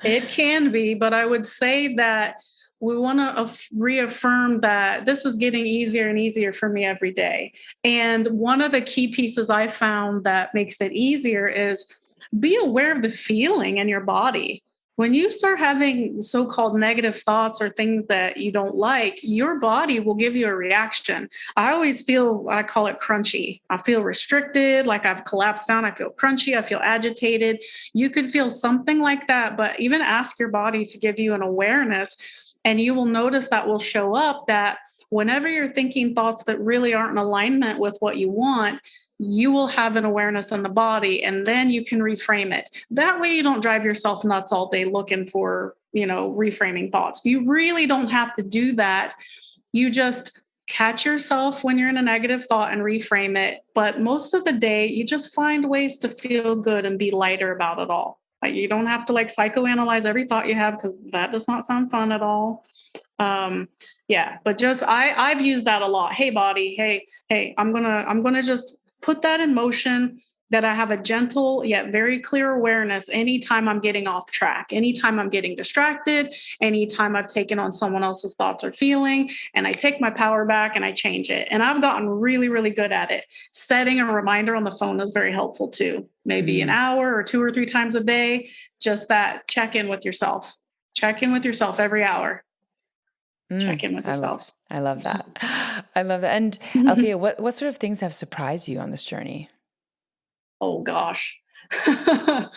It can be, but I would say that we want to reaffirm that this is getting easier and easier for me every day. And one of the key pieces I found that makes it easier is be aware of the feeling in your body. When you start having so called negative thoughts or things that you don't like, your body will give you a reaction. I always feel, I call it crunchy. I feel restricted, like I've collapsed down. I feel crunchy. I feel agitated. You could feel something like that, but even ask your body to give you an awareness, and you will notice that will show up that whenever you're thinking thoughts that really aren't in alignment with what you want, you will have an awareness in the body, and then you can reframe it. That way you don't drive yourself nuts all day looking for, reframing thoughts. You really don't have to do that. You just catch yourself when you're in a negative thought and reframe it. But most of the day, you just find ways to feel good and be lighter about it all. Like, you don't have to psychoanalyze every thought you have, because that does not sound fun at all. Yeah, but just I've used that a lot. Hey body, hey, I'm gonna just put that in motion. that I have a gentle yet very clear awareness anytime I'm getting off track, anytime I'm getting distracted, anytime I've taken on someone else's thoughts or feeling, and I take my power back and I change it. And I've gotten really, really good at it. Setting a reminder on the phone is very helpful too. Maybe an hour or 2 or 3 times a day, just that check in with yourself. Check in with yourself every hour. Check in with yourself. I love that. I love that. And Althea, what sort of things have surprised you on this journey? Oh gosh. Quite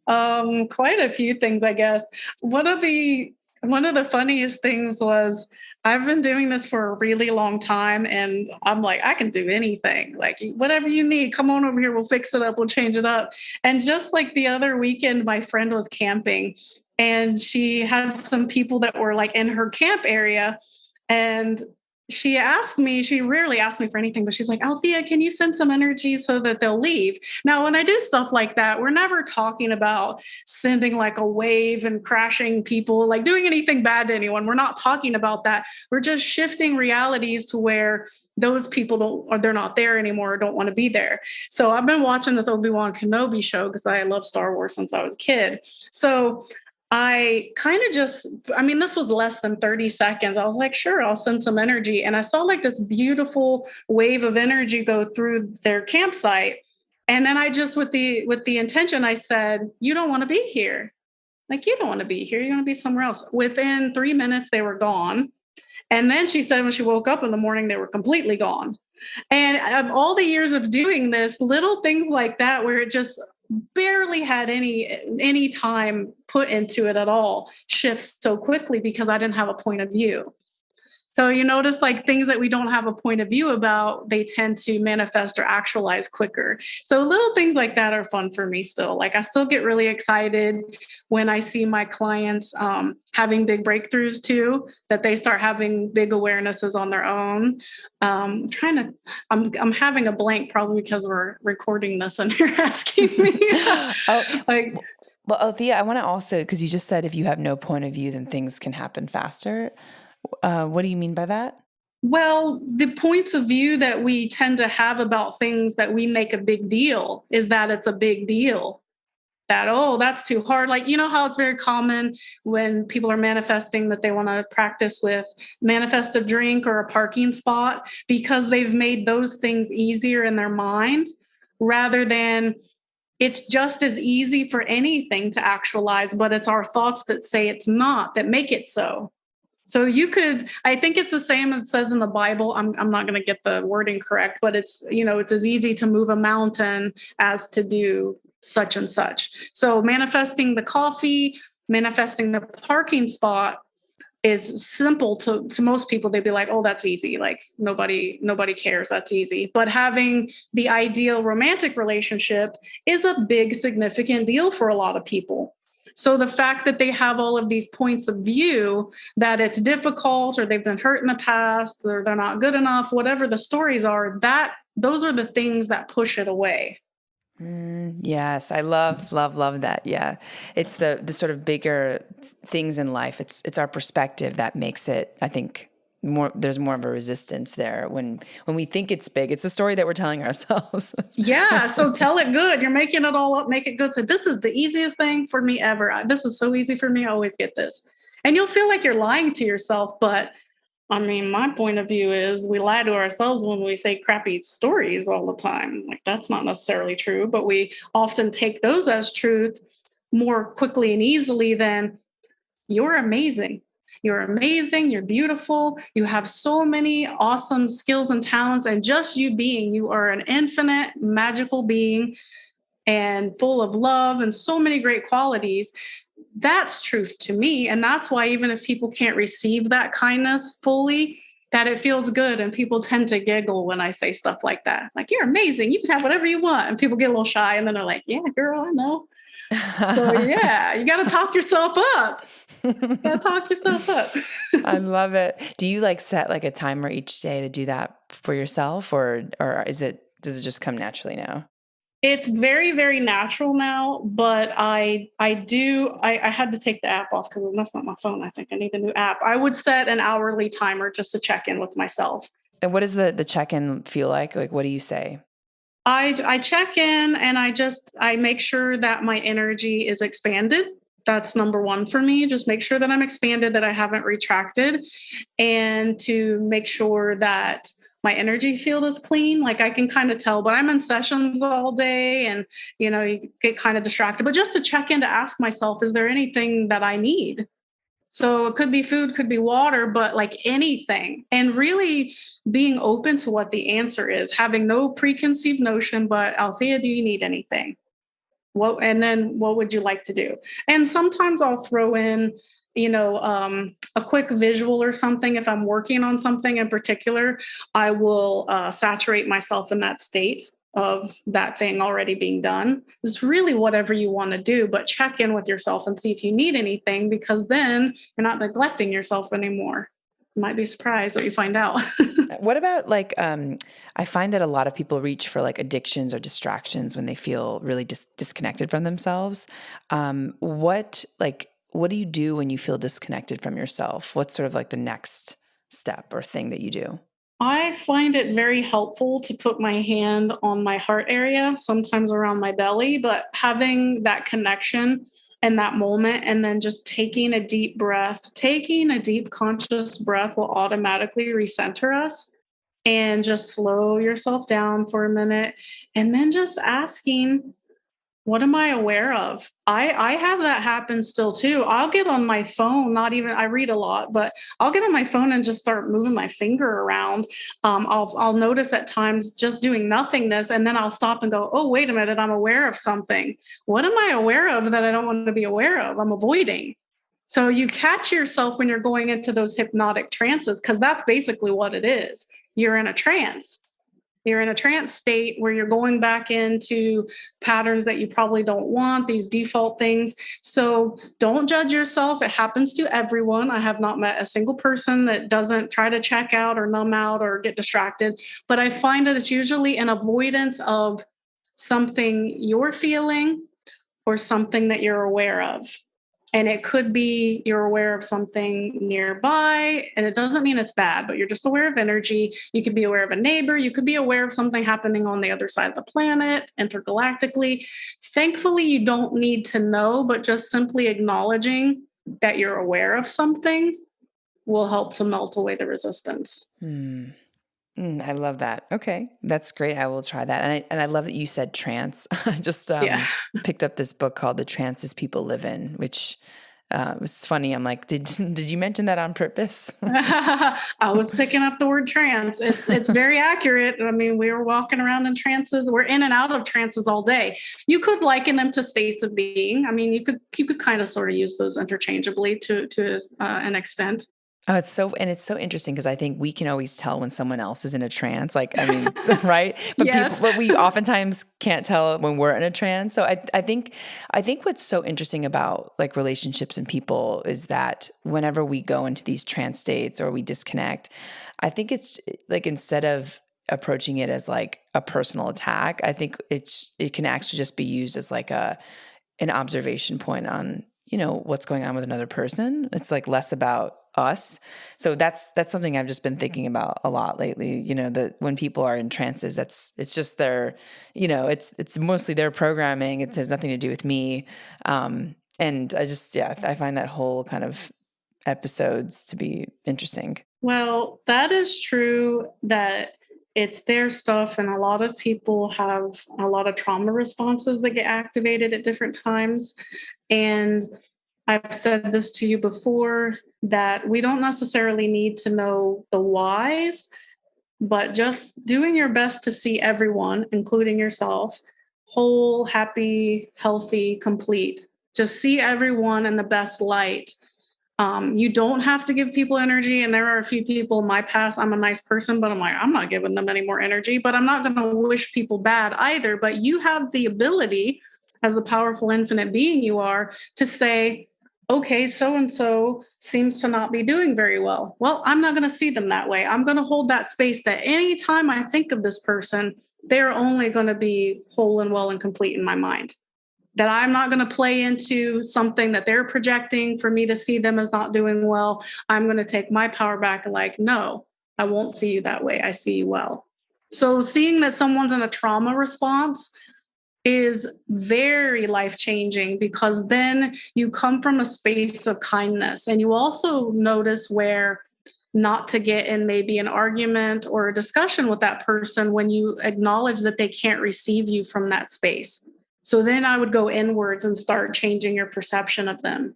a few things, I guess. One of the funniest things was I've been doing this for a really long time, and I'm like, I can do anything. Like, whatever you need, come on over here, we'll fix it up, we'll change it up. And just like the other weekend, my friend was camping, and she had some people that were like in her camp area, and she rarely asked me for anything, but she's like, Althea, can you send some energy so that they'll leave? Now, when I do stuff like that, we're never talking about sending like a wave and crashing people, like doing anything bad to anyone. We're not talking about that. We're just shifting realities to where those people don't, or they're not there anymore, or don't want to be there. So I've been watching this Obi-Wan Kenobi show because I love Star Wars since I was a kid. So I kind of this was less than 30 seconds. I was like, sure, I'll send some energy. And I saw like this beautiful wave of energy go through their campsite. And then I just, with the intention, I said, you don't want to be here. Like, you don't want to be here. You want to be somewhere else. Within 3 minutes, they were gone. And then she said when she woke up in the morning, they were completely gone. And all the years of doing this, little things like that, where it just barely had any time put into it at all, shifts so quickly because I didn't have a point of view. So you notice like things that we don't have a point of view about, they tend to manifest or actualize quicker. So little things like that are fun for me still. Like I still get really excited when I see my clients having big breakthroughs too, that they start having big awarenesses on their own. I'm having a blank probably because we're recording this and you're asking me. Well, Althea, I want to also, because you just said if you have no point of view, then things can happen faster. What do you mean by that? Well, the points of view that we tend to have about things that we make a big deal is that it's a big deal. That, oh, that's too hard. Like, you know how it's very common when people are manifesting that they want to practice with manifest a drink or a parking spot because they've made those things easier in their mind rather than it's just as easy for anything to actualize, but it's our thoughts that say it's not that make it so. So I think it's the same as it says in the Bible. I'm not going to get the wording correct, but it's as easy to move a mountain as to do such and such. So manifesting the coffee, manifesting the parking spot is simple to most people. They'd be like, oh, that's easy. Like nobody cares. That's easy. But having the ideal romantic relationship is a big, significant deal for a lot of people. So the fact that they have all of these points of view that it's difficult or they've been hurt in the past or they're not good enough, whatever the stories are, those are the things that push it away. Yes, I love that. Yeah, it's the sort of bigger things in life. It's our perspective that makes it, I think, more. There's more of a resistance there when we think it's big. It's the story that we're telling ourselves. Yeah, so tell it good. You're making it all up. Make it good. So this is the easiest thing for me ever. This is so easy for me. I always get this, and you'll feel like you're lying to yourself, but. I mean, my point of view is we lie to ourselves when we say crappy stories all the time. Like, that's not necessarily true, but we often take those as truth more quickly and easily than you're amazing. You're amazing. You're beautiful. You have so many awesome skills and talents. And just you are an infinite, magical being and full of love and so many great qualities. That's truth to me. And that's why even if people can't receive that kindness fully, that it feels good. And people tend to giggle when I say stuff like that. Like, you're amazing. You can have whatever you want. And people get a little shy and then they're like, yeah, girl, I know. So yeah, you got to talk yourself up. I love it. Do you like set like a timer each day to do that for yourself or does it just come naturally now? It's very, very natural now, but I had to take the app off because that's not my phone. I think I need a new app. I would set an hourly timer just to check in with myself. And what does the check-in feel like? Like, what do you say? I check in and I make sure that my energy is expanded. That's number one for me. Just make sure that I'm expanded, that I haven't retracted, and to make sure that my energy field is clean. Like I can kind of tell, but I'm in sessions all day and, you get kind of distracted. But just to check in to ask myself, is there anything that I need? So it could be food, could be water, but like anything. And really being open to what the answer is, having no preconceived notion, but Althea, do you need anything? And then what would you like to do? And sometimes I'll throw in, a quick visual or something. If I'm working on something in particular, I will saturate myself in that state of that thing already being done. It's really whatever you want to do, but check in with yourself and see if you need anything, because then you're not neglecting yourself anymore. You might be surprised what you find out. What about like, I find that a lot of people reach for like addictions or distractions when they feel really disconnected from themselves. What do you do when you feel disconnected from yourself? What's sort of like the next step or thing that you do? I find it very helpful to put my hand on my heart area, sometimes around my belly, but having that connection in that moment and then just taking a deep breath, taking a deep conscious breath will automatically recenter us, and just slow yourself down for a minute and then just asking, what am I aware of? I have that happen still too. I'll get on my phone, not even, I read a lot, but I'll get on my phone and just start moving my finger around. I'll notice at times just doing nothingness, and then I'll stop and go, oh, wait a minute, I'm aware of something. What am I aware of that I don't want to be aware of? I'm avoiding. So you catch yourself when you're going into those hypnotic trances, because that's basically what it is. You're in a trance. You're in a trance state where you're going back into patterns that you probably don't want, these default things. So don't judge yourself. It happens to everyone. I have not met a single person that doesn't try to check out or numb out or get distracted. But I find that it's usually an avoidance of something you're feeling or something that you're aware of. And it could be you're aware of something nearby, and it doesn't mean it's bad, but you're just aware of energy. You could be aware of a neighbor. You could be aware of something happening on the other side of the planet, intergalactically. Thankfully, you don't need to know, but just simply acknowledging that you're aware of something will help to melt away the resistance. I love that. Okay. That's great. I will try that. And I love that you said trance. I just Yeah. picked up this book called The Trances People Live In, which was funny. I'm like, did you mention that on purpose? I was picking up the word trance. It's very accurate. I mean, we were walking around in trances. We're in and out of trances all day. You could liken them to states of being. I mean, you could kind of sort of use those interchangeably to an extent. Oh, it's so interesting because I think we can always tell when someone else is in a trance. Like, I mean, right? Yes. But we oftentimes can't tell when we're in a trance. So I think what's so interesting about like relationships and people is that whenever we go into these trance states or we disconnect, I think it's like instead of approaching it as like a personal attack, I think it can actually just be used as like an observation point on, what's going on with another person. It's like less about us. So that's something I've just been thinking about a lot lately, that when people are in trances, it's just their, it's mostly their programming. It has nothing to do with me. And I find that whole kind of episodes to be interesting. Well, that is true that it's their stuff, and a lot of people have a lot of trauma responses that get activated at different times. And I've said this to you before, that we don't necessarily need to know the whys, but just doing your best to see everyone, including yourself, whole, happy, healthy, complete. Just see everyone in the best light. You don't have to give people energy. And there are a few people in my past, I'm a nice person, but I'm like, I'm not giving them any more energy, but I'm not going to wish people bad either. But you have the ability, as the powerful infinite being you are, to say, okay, so and so seems to not be doing very well. Well, I'm not going to see them that way. I'm going to hold that space that anytime I think of this person, they're only going to be whole and well and complete in my mind. That I'm not going to play into something that they're projecting for me to see them as not doing well. I'm going to take my power back and like, no, I won't see you that way. I see you well. So seeing that someone's in a trauma response is very life-changing, because then you come from a space of kindness, and you also notice where not to get in maybe an argument or a discussion with that person when you acknowledge that they can't receive you from that space. So then I would go inwards and start changing your perception of them.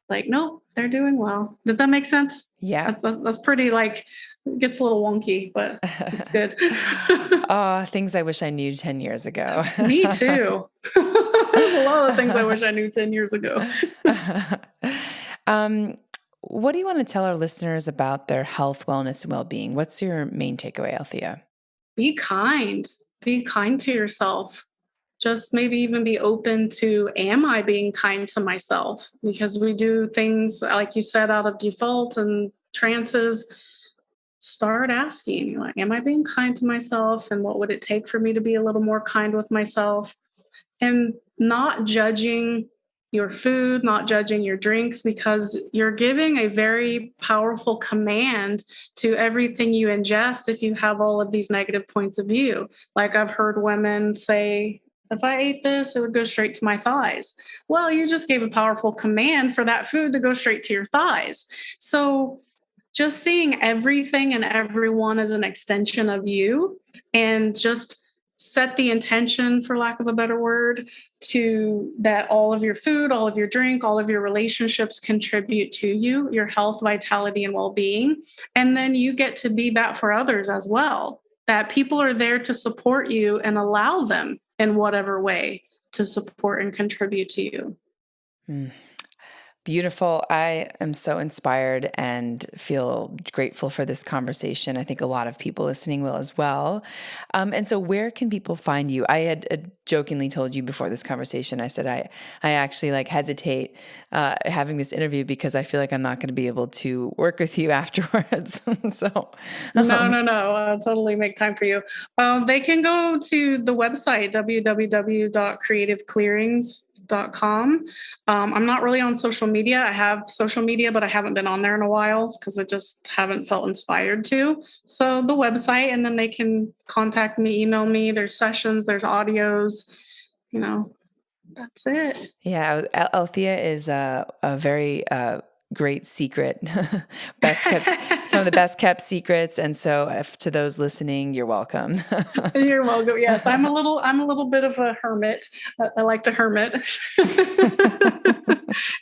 Like, no, they're doing well. Does that make sense? Yeah. That's pretty, like, it gets a little wonky, but it's good. Oh, things I wish I knew 10 years ago. Me too. There's a lot of things I wish I knew 10 years ago. What do you want to tell our listeners about their health, wellness, and well-being? What's your main takeaway, Althea? Be kind. Be kind to yourself. Just maybe even be open to, am I being kind to myself? Because we do things, like you said, out of default and trances. Start asking, like, am I being kind to myself? And what would it take for me to be a little more kind with myself? And not judging your food, not judging your drinks, because you're giving a very powerful command to everything you ingest if you have all of these negative points of view. Like, I've heard women say, if I ate this, it would go straight to my thighs. Well, you just gave a powerful command for that food to go straight to your thighs. So just seeing everything and everyone as an extension of you, and just set the intention, for lack of a better word, to that all of your food, all of your drink, all of your relationships contribute to you, your health, vitality, and well-being. And then you get to be that for others as well, that people are there to support you, and allow them in whatever way to support and contribute to you. Mm. Beautiful. I am so inspired and feel grateful for this conversation. I think a lot of people listening will as well. And so where can people find you? I had jokingly told you before this conversation, I said, I actually hesitate having this interview because I feel like I'm not going to be able to work with you afterwards. So No, I'll totally make time for you. They can go to the website, www.creativeclearings.com. I'm not really on social media. I have social media, but I haven't been on there in a while because I just haven't felt inspired to. So the website, and then they can contact me, email me. There's sessions, there's audios, that's it. Yeah, Althea is a very great secret, it's one of the best kept secrets. And so, to those listening, you're welcome. You're welcome. Yes, I'm a little bit of a hermit. I like to hermit.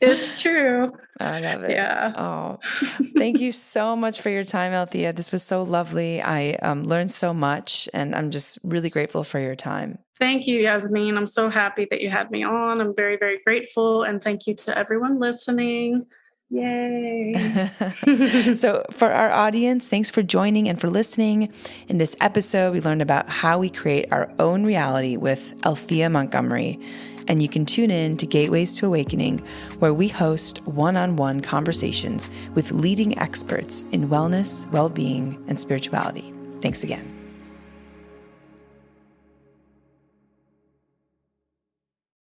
It's true. I love it. Yeah. Oh, thank you so much for your time, Althea. This was so lovely. I learned so much, and I'm just really grateful for your time. Thank you, Yasmin. I'm so happy that you had me on. I'm very, very grateful. And thank you to everyone listening. Yay. So for our audience, thanks for joining and for listening. In this episode, we learned about how we create our own reality with Althea Montgomery. And you can tune in to Gateways to Awakening, where we host one-on-one conversations with leading experts in wellness, well-being, and spirituality. Thanks again.